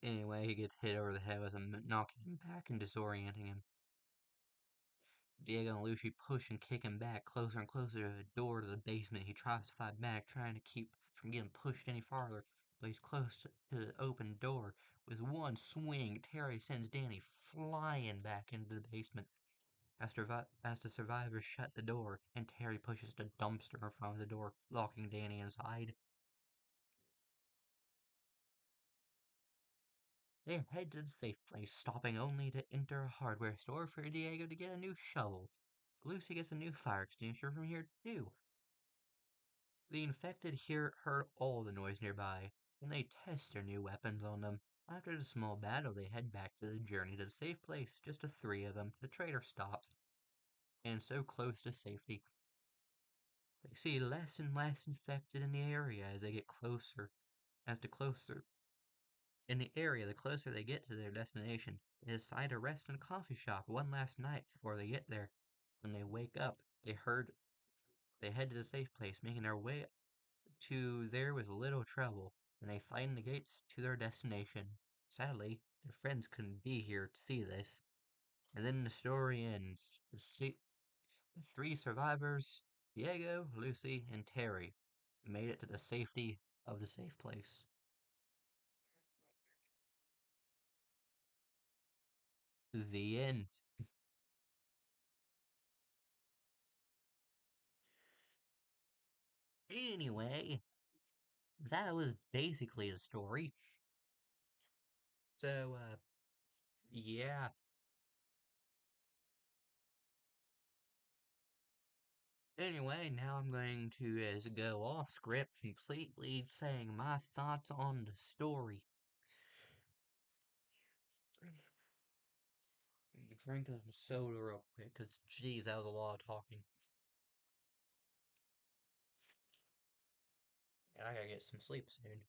Anyway, he gets hit over the head with him, knocking him back and disorienting him. Diego and Lucy push and kick him back closer and closer to the door to the basement. He tries to fight back, trying to keep from getting pushed any farther, but he's close to the open door. With one swing, Terry sends Danny flying back into the basement. As the survivors shut the door, and Terry pushes the dumpster in front of the door, locking Danny inside. They head to the safe place, stopping only to enter a hardware store for Diego to get a new shovel. Lucy gets a new fire extinguisher from here too. The infected heard all the noise nearby, and they test their new weapons on them. After the small battle, they head back to the journey to the safe place, just the three of them. The traitor stops, and so close to safety. They see less and less infected in the area as they get closer. As the closer in the area, the closer they get to their destination. They decide to rest in a coffee shop one last night before they get there. When they wake up, they head to the safe place, making their way to there with little trouble, and they find the gates to their destination. Sadly, their friends couldn't be here to see this. And then the story ends. The three survivors, Diego, Lucy, and Terry, made it to the safety of the safe place. The end. Anyway, that was basically the story. So, yeah. Anyway, now I'm going to go off script completely saying my thoughts on the story. Drink some soda real quick, because, geez, that was a lot of talking. And I gotta get some sleep soon.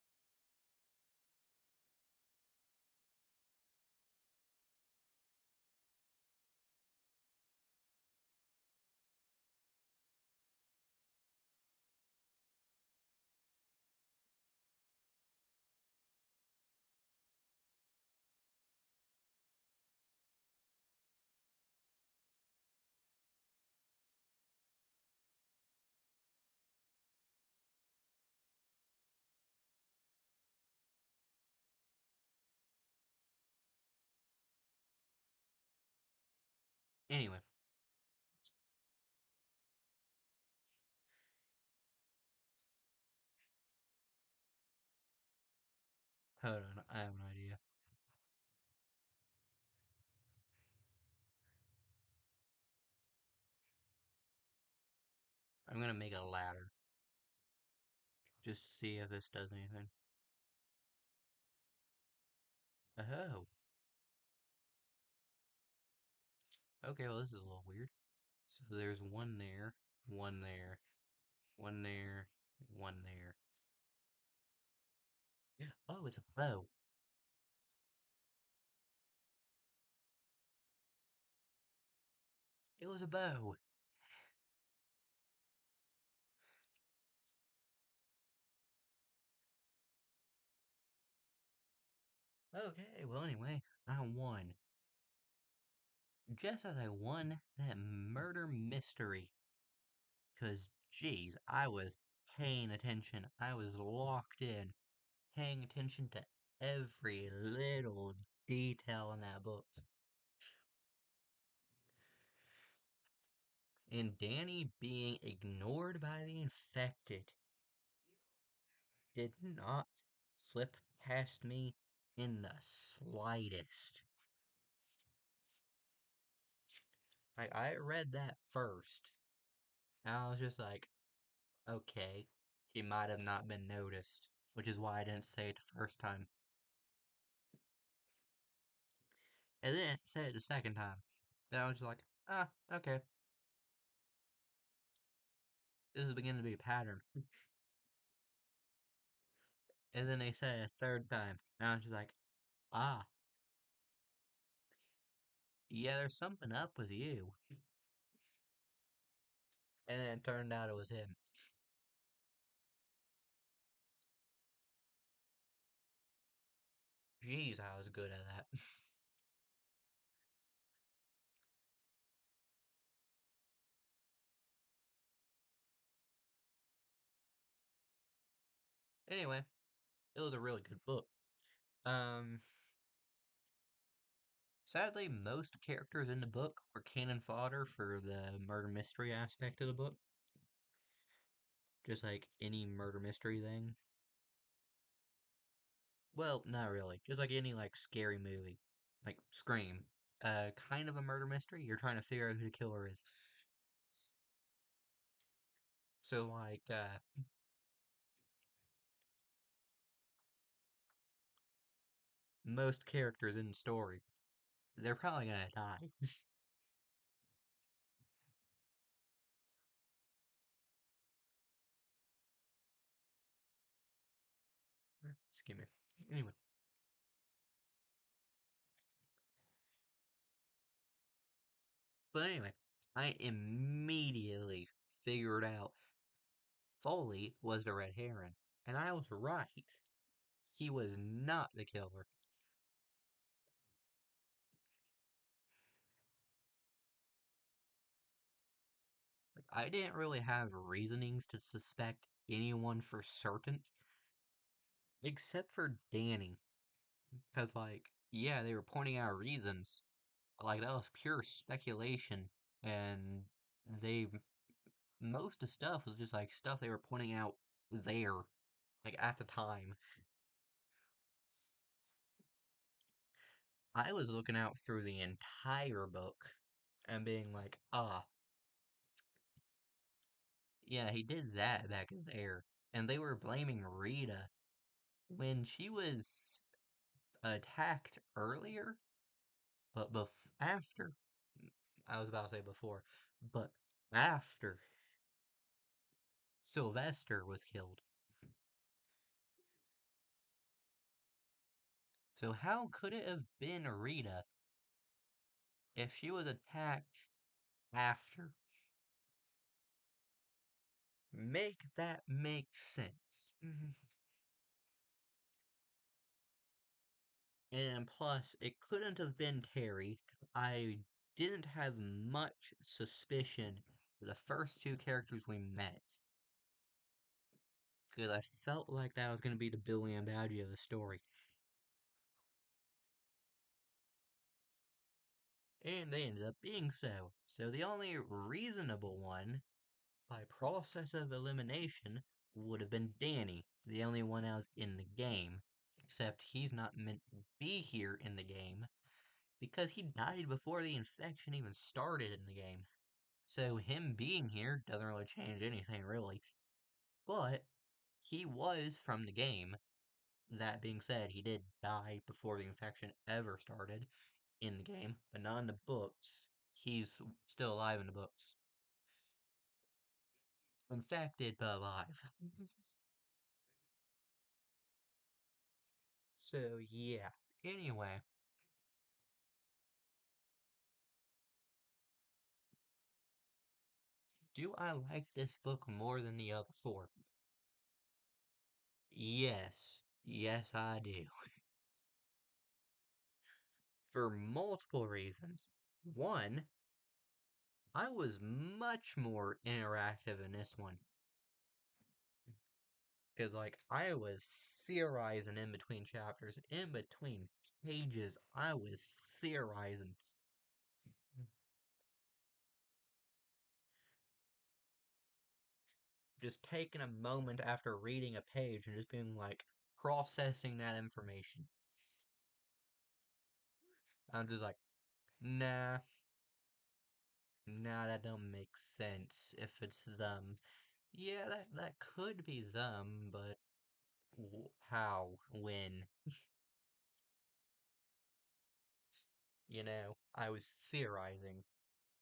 Anyway, hold on, I have an idea. I'm gonna make a ladder, just to see if this does anything. Oh, okay, well, this is a little weird. So there's one there, one there, one there, one there. Oh, it's a bow. It was a bow. Okay, well, anyway, I won. Just as I won that murder mystery. Because, geez, I was paying attention. I was locked in, paying attention to every little detail in that book. And Danny being ignored by the infected did not slip past me in the slightest. Like, I read that first, and I was just like, okay, he might have not been noticed, which is why I didn't say it the first time. And then said it the second time. And I was just like, ah, okay. This is beginning to be a pattern. And then they said it a third time. And I was just like, ah, yeah, there's something up with you. And then it turned out it was him. Jeez, I was good at that. Anyway, it was a really good book. Um, Sadly, most characters in the book were cannon fodder for the murder mystery aspect of the book. Just like any murder mystery thing. Well, not really. Just like any like scary movie. Like Scream. Kind of a murder mystery. You're trying to figure out who the killer is. So like most characters in the story, they're probably gonna die. Excuse me. Anyway. But anyway, I immediately figured out Foley was the red heron. And I was right. He was not the killer. Like, I didn't really have reasonings to suspect anyone for certain, except for Danny. Because, like, yeah, they were pointing out reasons. Like, that was pure speculation. And they, most of the stuff was just like stuff they were pointing out there, like at the time. I was looking out through the entire book and being like, ah, yeah, he did that back there. And they were blaming Rita when she was attacked earlier, but after. I was about to say before, but after Sylvester was killed. So how could it have been Rita if she was attacked after? Make that make sense. And plus, it couldn't have been Terry. I didn't have much suspicion for the first two characters we met. Because I felt like that was going to be the Billy and Badgy of the story. And they ended up being so. So the only reasonable one, by process of elimination, would have been Danny, the only one else in the game. Except he's not meant to be here in the game, because he died before the infection even started in the game. So him being here doesn't really change anything, really. But he was from the game. That being said, he did die before the infection ever started in the game, but not in the books. He's still alive in the books. Infected, but alive. So, yeah. Anyway, do I like this book more than the other four? Yes. Yes, I do. For multiple reasons. One, I was much more interactive in this one. Because, like, I was theorizing in between chapters, in between pages, I was theorizing. just taking a moment after reading a page and just being like processing that information. I'm just like, nah, nah, that don't make sense if it's them. Yeah, that could be them, but how, when? I was theorizing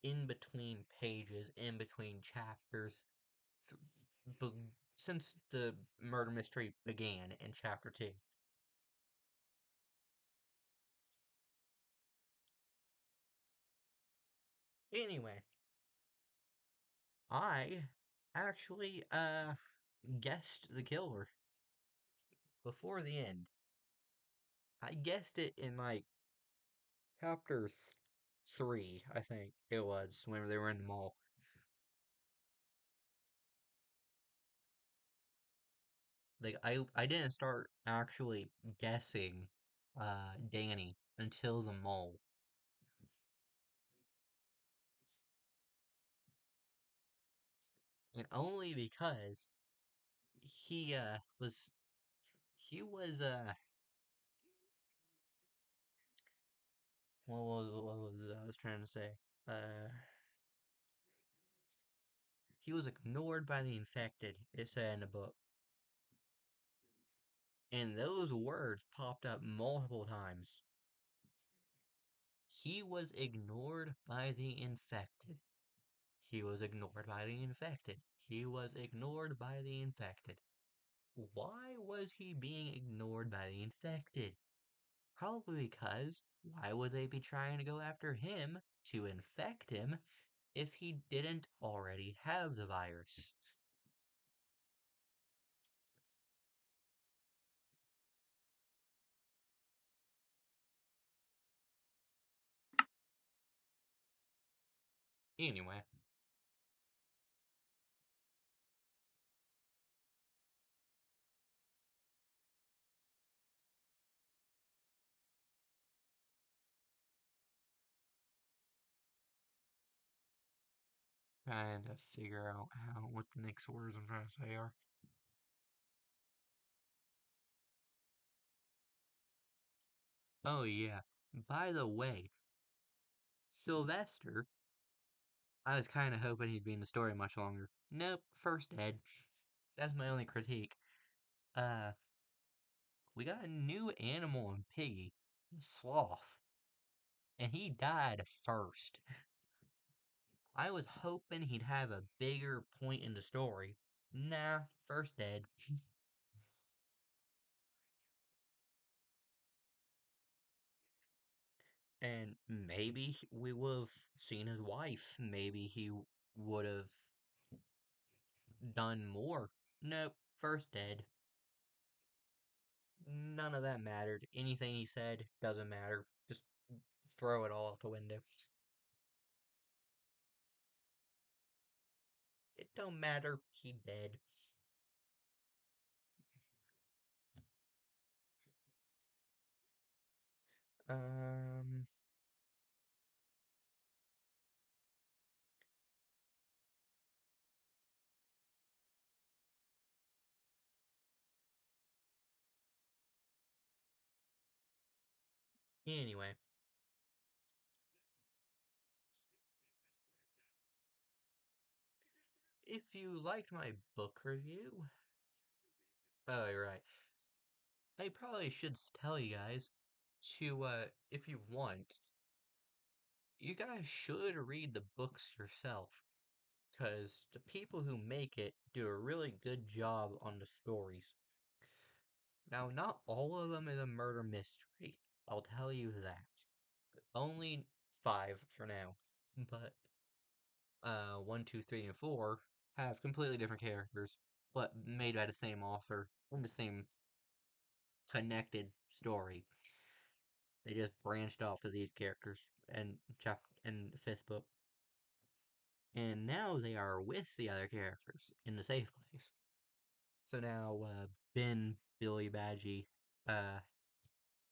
in between pages, in between chapters, th- since the murder mystery began in chapter 2. Anyway, I actually, guessed the killer before the end. I guessed it in, like, chapter 3, I think it was, whenever they were in the mall. Like, I didn't start actually guessing, Danny until the mall. And only because he, he was, what was it I was trying to say? He was ignored by the infected, it said in the book. And those words popped up multiple times. He was ignored by the infected. He was ignored by the infected. He was ignored by the infected. Why was he being ignored by the infected? Probably because why would they be trying to go after him to infect him if he didn't already have the virus? Anyway, trying to figure out what the next words I'm trying to say are. Oh yeah. By the way, Sylvester, I was kind of hoping he'd be in the story much longer. Nope, first dead. That's my only critique. Uh, we got a new animal in Piggy, sloth, and he died first. I was hoping he'd have a bigger point in the story. Nah, first dead. And maybe we would have seen his wife. Maybe he would have done more. Nope, first dead. None of that mattered. Anything he said doesn't matter. Just throw it all out the window. It don't matter. He dead. Um. Anyway, if you liked my book review, oh, you're right. I probably should tell you guys to, if you want, you guys should read the books yourself. Because the people who make it do a really good job on the stories. Now, not all of them is a murder mystery. I'll tell you that. Only 5 for now. But, 1, 2, 3, and 4 have completely different characters, but made by the same author and the same connected story. They just branched off to these characters in the 5th book. And now they are with the other characters in the safe place. So now, Ben, Billy, Badgy, uh,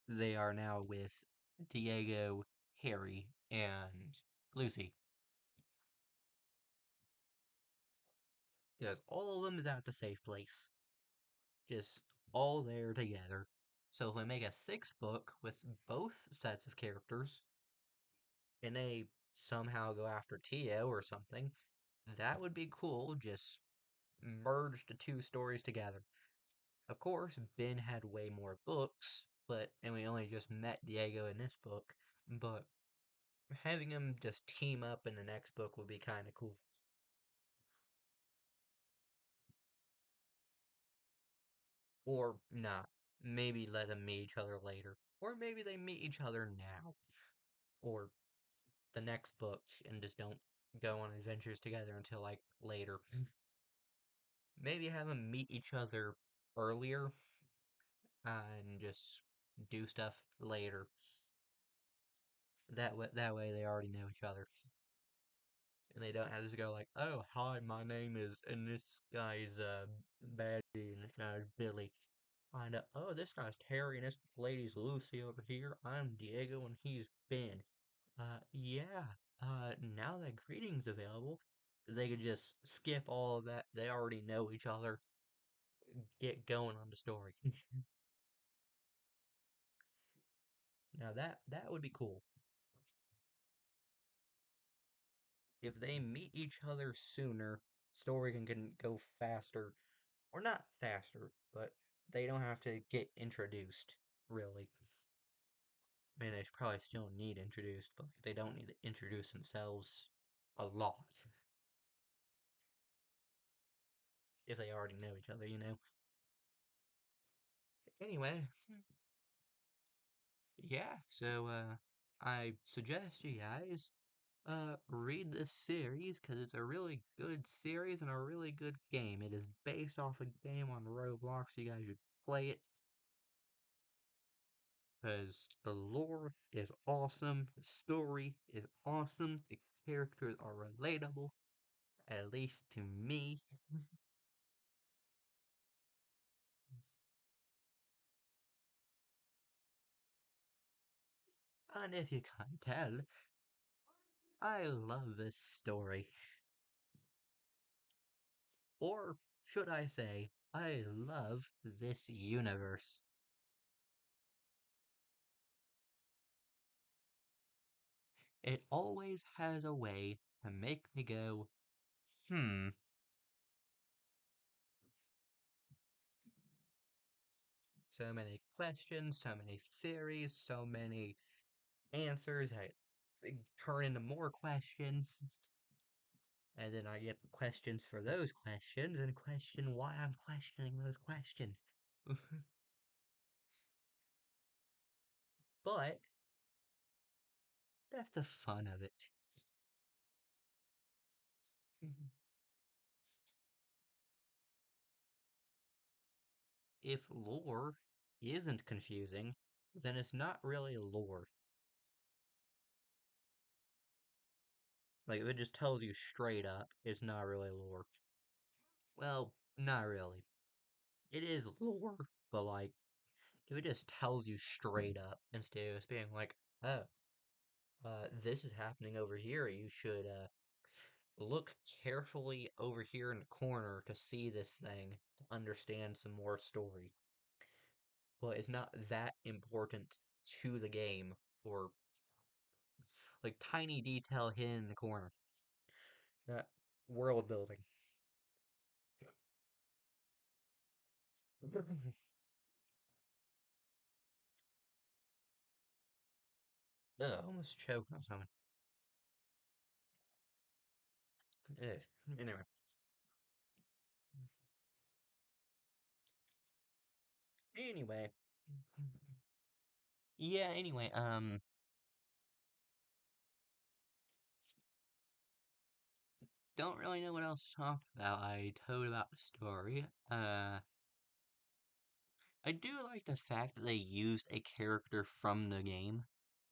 they are now with Diego, Harry, and Lucy. because all of them is at the safe place, just all there together. So if we make a sixth book with both sets of characters, and they somehow go after Tio or something, that would be cool. Just merge the two stories together. Of course, Ben had way more books, and we only just met Diego in this book, but having him just team up in the next book would be kind of cool. Or not. Maybe let them meet each other later. Or maybe they meet each other now. Or the next book and just don't go on adventures together until like later. Maybe have them meet each other earlier and just do stuff later. That way they already know each other. And they don't have to go like, oh, hi, my name is, and this guy's Badgy, and this guy's Billy. Find out, oh, this guy's Terry, and this lady's Lucy over here. I'm Diego, and he's Ben. Yeah. Now that greeting's available, they could just skip all of that. They already know each other. Get going on the story. Now that would be cool. If they meet each other sooner, story can go faster. Or not faster, but they don't have to get introduced, really. I mean, they probably still need introduced, but like, they don't need to introduce themselves a lot if they already know each other. Anyway, yeah, so, I suggest you guys, read this series because it's a really good series and a really good game. It is based off a game on Roblox. You guys should play it because the lore is awesome, the story is awesome, the characters are relatable, at least to me. And if you can't tell, I love this story. Or should I say, I love this universe. It always has a way to make me go, hmm. So many questions, so many theories, so many answers. I turn into more questions. And then I get questions for those questions and question why I'm questioning those questions. But that's the fun of it. If lore isn't confusing, then it's not really lore. Like, if it just tells you straight up, it's not really lore. Well, not really. It is lore, but like, if it just tells you straight up instead of just being like, oh, this is happening over here, you should, look carefully over here in the corner to see this thing, to understand some more story. But it's not that important to the game, or like tiny detail hidden in the corner. That world building. Ugh, I almost choked on something. Ugh. Anyway. Anyway. Yeah, anyway, don't really know what else to talk about. I told about the story. I do like the fact that they used a character from the game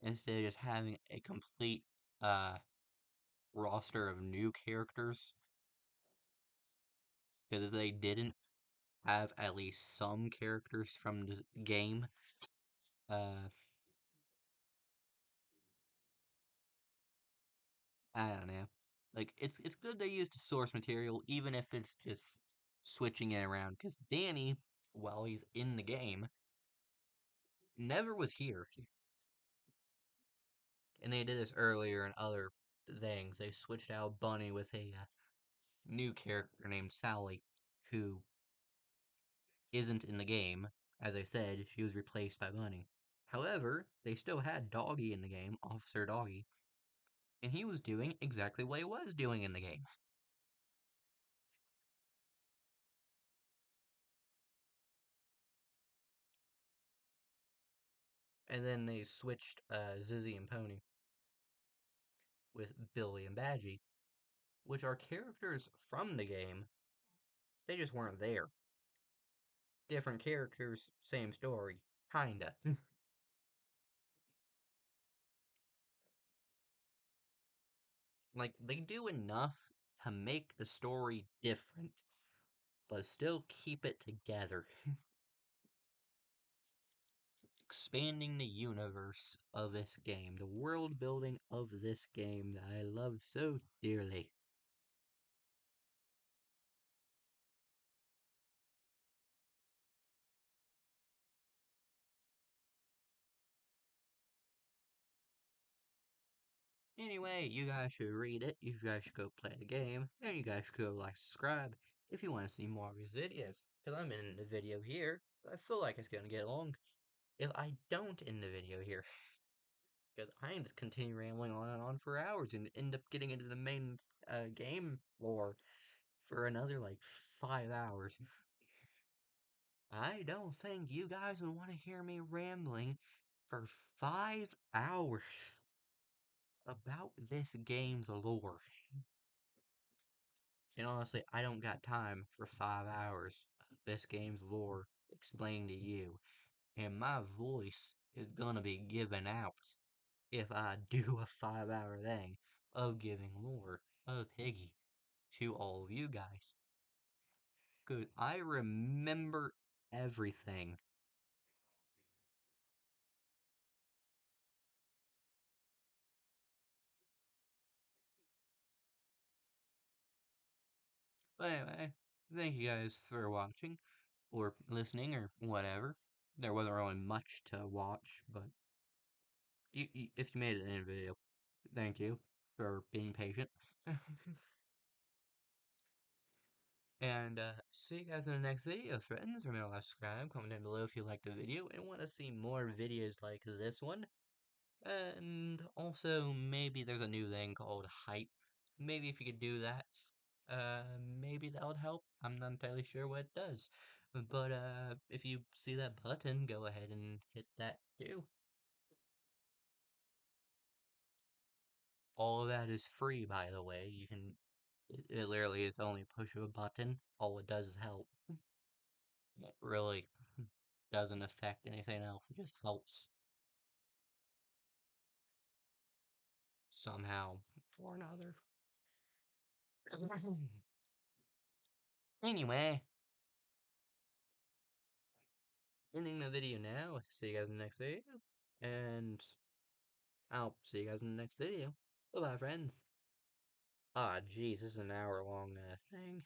instead of just having a complete uh roster of new characters. Because if they didn't have at least some characters from the game, uh, I don't know. Like it's good they used the source material, even if it's just switching it around. Because Danny, while he's in the game, never was here. And they did this earlier in other things. They switched out Bunny with a new character named Sally, who isn't in the game. As I said, she was replaced by Bunny. However, they still had Doggy in the game, Officer Doggy, and he was doing exactly what he was doing in the game. And then they switched Zizzy and Pony with Billy and Badgy, which are characters from the game. They just weren't there. Different characters, same story. Kinda. Like, they do enough to make the story different, but still keep it together. Expanding the universe of this game, the world building of this game that I love so dearly. Anyway, you guys should read it, you guys should go play the game, and you guys should go like, subscribe if you want to see more of these videos. Because I'm in the video here, I feel like it's gonna get long. If I don't end the video here, because I can just continue rambling on and on for hours and end up getting into the main game lore for another like 5 hours. I don't think you guys would want to hear me rambling for 5 hours about this game's lore. And honestly, I don't got time for 5 hours of this game's lore explained to you. And my voice is gonna be given out if I do a 5 hour thing of giving lore of Piggy to all of you guys. Good, I remember everything. But anyway, thank you guys for watching, or listening, or whatever. There wasn't really much to watch, but if you made it in a video, thank you for being patient. And see you guys in the next video, friends. Remember to subscribe, comment down below if you liked the video and want to see more videos like this one. And also, maybe there's a new thing called hype. Maybe if you could do that, uh, maybe that would help. I'm not entirely sure what it does. But if you see that button, go ahead and hit that too. All of that is free, by the way. You can, it literally is only a push of a button. All it does is help. It really doesn't affect anything else. It just helps somehow or another. Anyway, ending the video now. See you guys in the next video. And I'll see you guys in the next video. Bye bye, friends. Ah, jeez, this is an hour long thing.